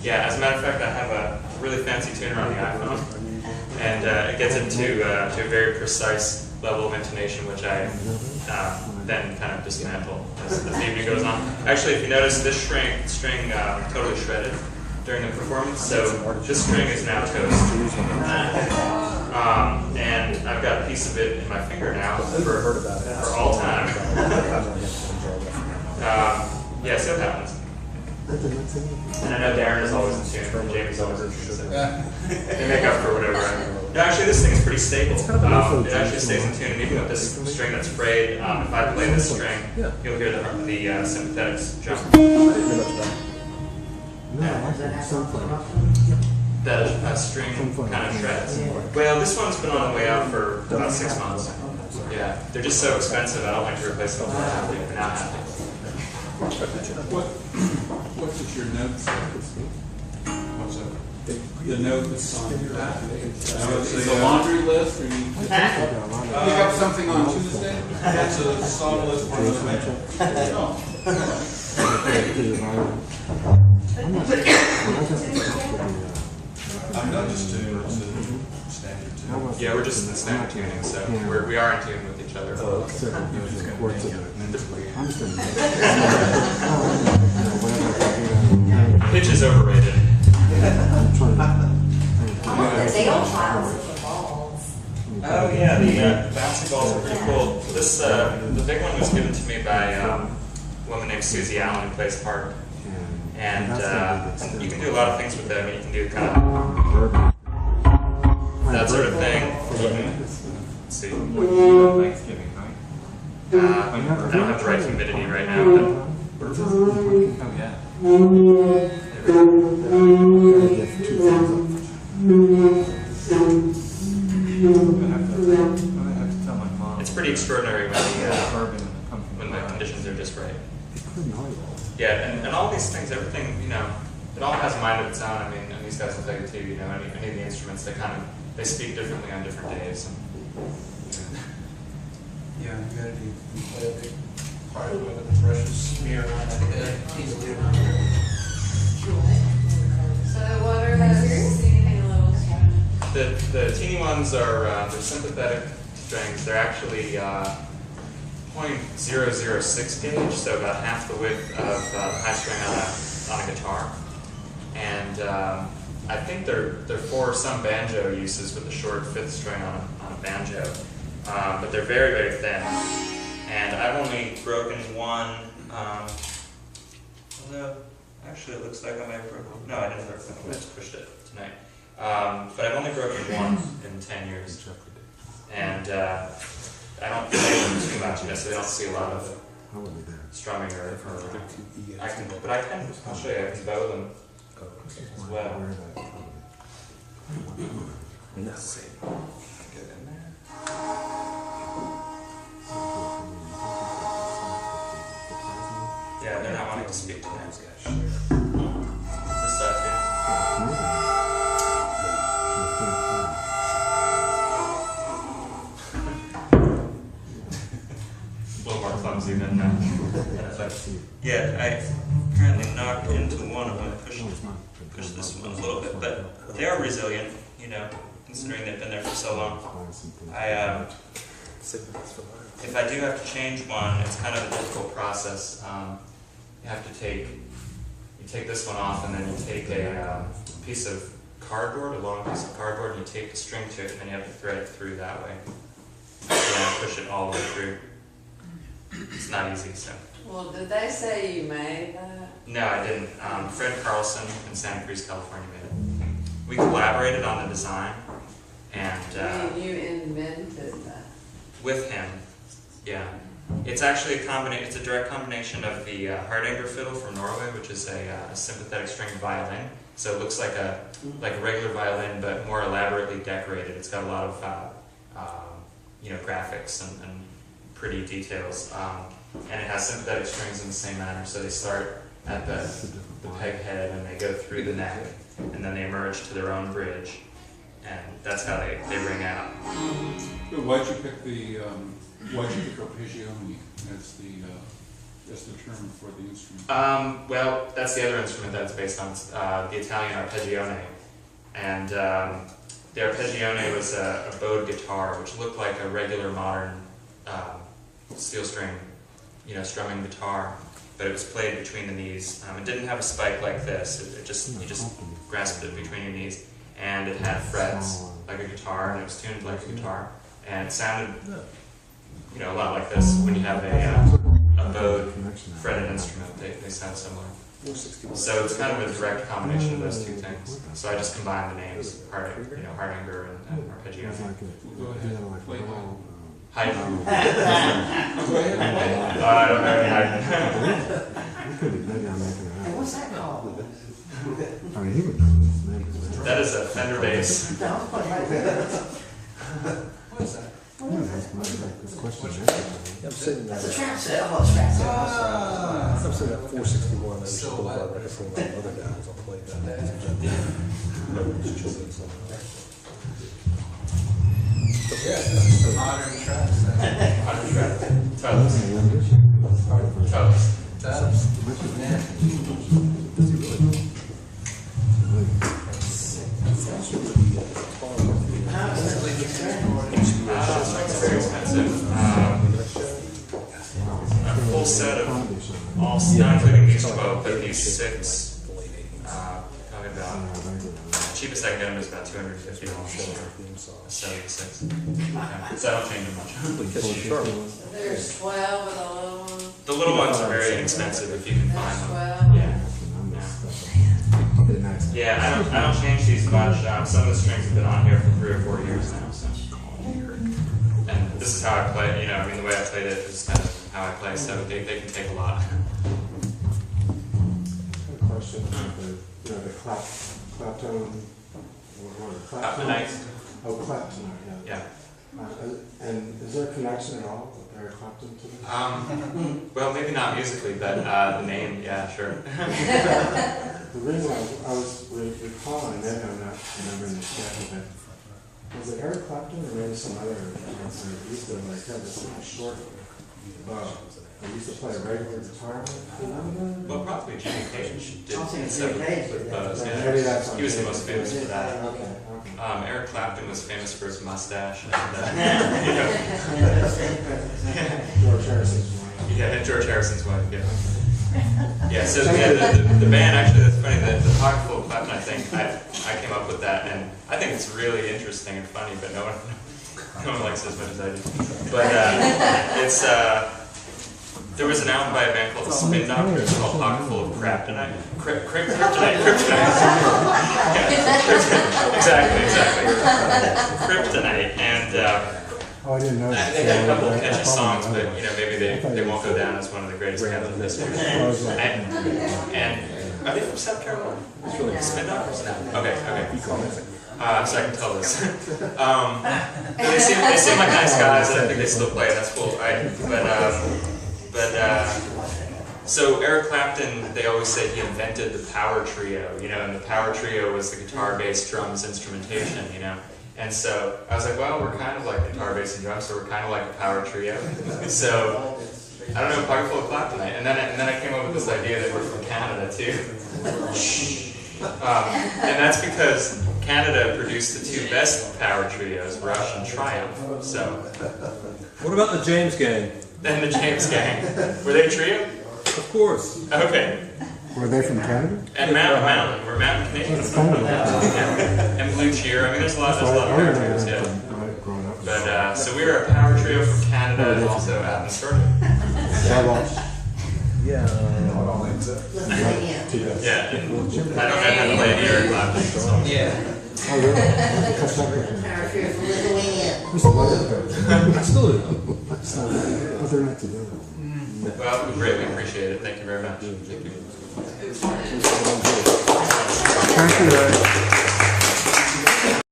Yeah, as a matter of fact, I have a really fancy tuner on the iPhone, and it gets it to a very precise level of intonation, which I then kind of dismantle as the evening goes on. Actually, if you notice, this string totally shredded during the performance, so this string is now toast. And I've got a piece of it in my finger now for all time. Yeah, so it happens. And I know Darrin is always in tune, and Jamie's always in tune, so they make up for whatever. No, actually, this thing is pretty stable. It actually stays in tune, and even with this string that's frayed, if I play this string, you'll hear the sympathetics jump. That string kind of shreds. Well, this one's been on the way out for about 6 months. Yeah, they're just so expensive, I don't like to replace them for now. What does your note say? What's that? The note that's on your lap. It's a laundry list, or you pick up something on Tuesday? That's a song list for the night. I'm not just doing it standard tune. Yeah, we're just in standard tuning, so we are in tune with each other. Oh, okay. Pitch is overrated. They all trials of the balls. Oh yeah, the bouncy balls are pretty cool. This the big one was given to me by a woman named Susie Allen who plays harp, and you can do a lot of things with it. I mean, you can do kind of that sort of thing. Let's see. Thanksgiving night. I don't have the right humidity right now, but Oh yeah. it's pretty extraordinary when the conditions are just right. Yeah, and all these things, everything, you know, it all has a mind of its own. I mean, and these guys will tell you too, you know, any of the instruments, they speak differently on different days. And, Yeah, humidity can play a big part of it. The brushes smear on the head easily. So what are those? Anything a little different? The teeny ones are they're sympathetic strings. They're actually 0.006 gauge, so about half the width of the high string on a guitar. And I think they're for some banjo uses with the short fifth string on a banjo. But they're very, very thin. And I've only broken one, although actually it looks like I may have broken, no, I didn't break one, I just pushed it tonight. But I've only broken one in 10 years. And I don't play them too much, you know, so they don't see a lot of strumming or I'll show you, I can bow them as well. Let's see. Get in there. Yeah, they're not wanting to speak to me. This side too. A little more clumsy than that. Yeah, I apparently knocked into one of them. Push this one a little bit, but they are resilient, you know, considering they've been there for so long. If I do have to change one, it's kind of a difficult process. You have to take this one off, and then you take a piece of cardboard, a long piece of cardboard, and you tape the string to it, and then you have to thread it through that way. And push it all the way through. It's not easy, so. Well, did they say you made that? No, I didn't. Fred Carlson in Santa Cruz, California made it. We collaborated on the design, and you invented that with him. Yeah, it's actually it's a direct combination of the Hardanger fiddle from Norway, which is a sympathetic string violin. So it looks like a regular violin, but more elaborately decorated. It's got a lot of graphics and pretty details. And it has sympathetic strings in the same manner, so they start at the peg head and they go through the neck, and then they emerge to their own bridge, and that's how they ring out. Why'd you pick arpeggione as the as the term for the instrument? Well, that's the other instrument that it's based on, the Italian arpeggione. And the arpeggione was a bowed guitar, which looked like a regular modern steel string, strumming guitar, but it was played between the knees. It didn't have a spike like this. You just grasped it between your knees, and it had frets like a guitar, and it was tuned like a guitar, and it sounded, a lot like this. When you have a bowed fretted instrument, they sound similar. So it's kind of a direct combination of those two things. So I just combined the names, Hardanger and arpeggione. Go ahead. Play one. Haydn. Go ahead. I don't know Haydn. Hey, what's that called? That is a Fender bass. What is that? I'm sitting That's a there. trap set. Oh, it's trap set. I'm sitting at 461. I just So pulled what? out right from my other guys. I'll play that. Yeah, modern tracks. Modern trap. Toast. It's very expensive. A full set of all, not including these 12, but these 6, probably about, cheapest I can get them is about $250 for 76. Okay. So I don't change them much. There's 12 of the little ones. The little ones are very inexpensive if you can find There's them. 12. Yeah. Yeah, I don't change these much. Some of the strings have been on here for 3 or 4 years now. So. And this is how I play. The way I played it is kind of how I play. So they can take a lot. Question, the Clapton, Claptonite. Oh, Claptonite, yeah. Yeah. And is there a connection at all with Eric Clapton to this? Well, maybe not musically, but the name, yeah, sure. The reason I was recalling, maybe I'm not remembering this correctly, but was it Eric Clapton or maybe some other dancer that used to have this really short bow? They used to play a regular guitar with? Well, probably Jimmy Page did I'll say instead Jimmy Page with did bows. that. Maybe Yeah. that's He was the most famous for that. Okay. Eric Clapton was famous for his mustache. And, George Harrison's wife. and George Harrison's wife. Yeah. Yeah. So the band actually, that's funny. The Poc-Qa Clapton, I think I came up with that, and I think it's really interesting and funny, but no one likes it as much as I do. But it's. There was an album by a band called the Spin Doctors called Pocket Full of Kryptonite. Kryptonite. Yeah, exactly. Kryptonite. And Oh, I didn't know that. they had a couple of catchy songs, but maybe they won't go down as one of the greatest bands in history. And are they from South Carolina? Spin Doctors? No. Okay. So I can tell this. They seem like nice guys, and I think they still play. That's cool, right? So Eric Clapton, they always say he invented the power trio, and the power trio was the guitar, bass, drums, instrumentation, And so I was like, well, we're kind of like guitar, bass, and drums, so we're kind of like a power trio. So I don't know, Pocket Full of Claptonite. And then I came up with this idea that we're from Canada too. And that's because Canada produced the 2 best power trios, Rush and Triumph. So What about the James Gang? then the James Gang, were they a trio? Of course. Okay. Were they from Canada? And Mountain, we're Mountain Canadians. And Blue Cheer. I mean, there's a lot of power trios, yeah. But so we were a power trio from Canada and also out in Florida. Yeah. Yeah. I don't know how to play any Eric Clapton song. Yeah. Oh, really? Power trio from Lithuania. I still do. But they're not together. Well, we greatly appreciate it. Thank you very much. Thank you. Thank you.